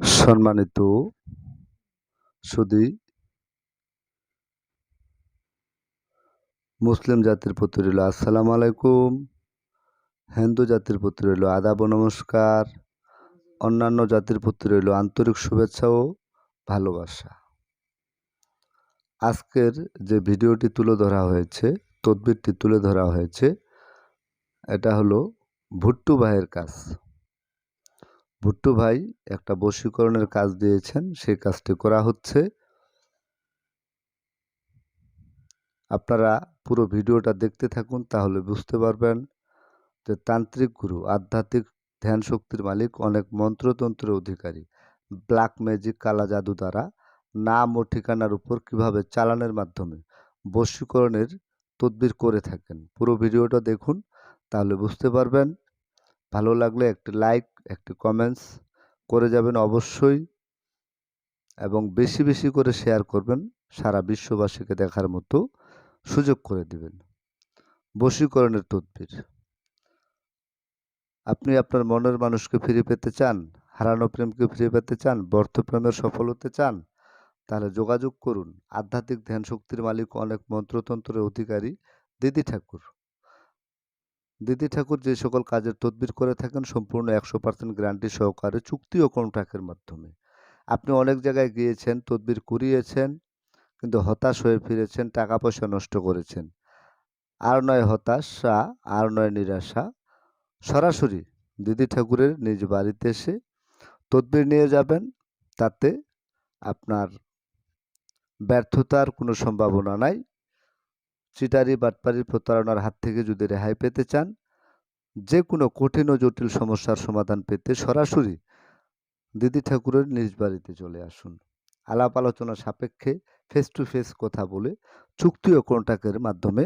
সম্মানিত সুধী মুসলিম জাতির প্রতি রইল আসসালামু আলাইকুম, হিন্দু জাতির প্রতি রইল আদাব ও নমস্কার, অন্যান্য জাতির প্রতি রইল আন্তরিক শুভেচ্ছা ও ভালোবাসা। আজকের যে ভিডিওটি তুলে ধরা হয়েছে, তদবিরটি তুলে ধরা হয়েছে, এটা হলো ভুট্টু ভাইয়ের কাজ। ভুট্টু ভাই একটা বশীকরণের কাজ দিয়েছেন, সেই কাজটি করা হচ্ছে। আপনারা পুরো ভিডিওটা দেখতে থাকুন, তাহলে বুঝতে পারবেন যে তান্ত্রিক গুরু, আধ্যাত্মিক ধ্যান শক্তির মালিক, অনেক মন্ত্রতন্ত্রের অধিকারী, ব্ল্যাক ম্যাজিক, কালা জাদু দ্বারা নাম ও ঠিকানার উপর কিভাবে চালানের মাধ্যমে বশীকরণের তদবির করে থাকেন। পুরো ভিডিওটা দেখুন, তাহলে বুঝতে পারবেন। ভালো লাগলে একটি লাইক, একটি কমেন্টস করে যাবেন অবশ্যই, এবং বেশি বেশি করে শেয়ার করবেন, সারা বিশ্ববাসীকে দেখার মতো সুযোগ করে দিবেন। বশীকরণের তদবির। আপনি আপনার মনের মানুষকে ফিরে পেতে চান, হারানো প্রেমকে ফিরে পেতে চান, ব্যর্থ প্রেমের সফল হতে চান, তাহলে যোগাযোগ করুন আধ্যাত্মিক ধ্যান শক্তির মালিক, অনেক মন্ত্রতন্ত্রের অধিকারী দিদি ঠাকুর। দিদি ঠাকুর যে সকল কাজের তদবির করে থাকেন সম্পূর্ণ 100% গ্যারান্টি সহকারে, চুক্তি ও কন্ট্রাক্টের মাধ্যমে। আপনি অনেক জায়গায় গিয়েছেন, তদবির করিয়েছেন, কিন্তু হতাশ হয়ে ফিরেছেন, টাকা পয়সা নষ্ট করেছেন। আর নয় হতাশা, আর নয় নিরাশা, সরাসরি দিদি ঠাকুরের নিজ বাড়িতে এসে তদবির নিয়ে যাবেন। তাতে আপনার ব্যর্থতার কোনো সম্ভাবনা নাই। চিটারি বাটপারি প্রতারণার হাত থেকে যদি রেহাই পেতে চান, যে কোনো কঠিন ও জটিল সমস্যার সমাধান পেতে সরাসরি দিদি ঠাকুরের নিজ বাড়িতে চলে আসুন। আলাপ আলোচনা সাপেক্ষে ফেস টু ফেস কথা বলে চুক্তি ও কন্ট্রাক্টের মাধ্যমে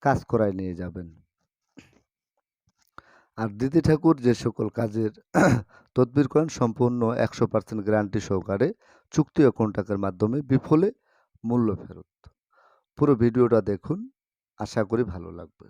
কাজ করায় নিয়ে যাবেন। আর দিদি ঠাকুর যে সকল কাজের তদবির করেন সম্পূর্ণ 100% গ্যারান্টি সহকারে, চুক্তি ও কন্ট্রাক্টের মাধ্যমে, বিফলে মূল্য ফেরত। পুরো ভিডিওটা দেখুন, আশা করি ভালো লাগবে।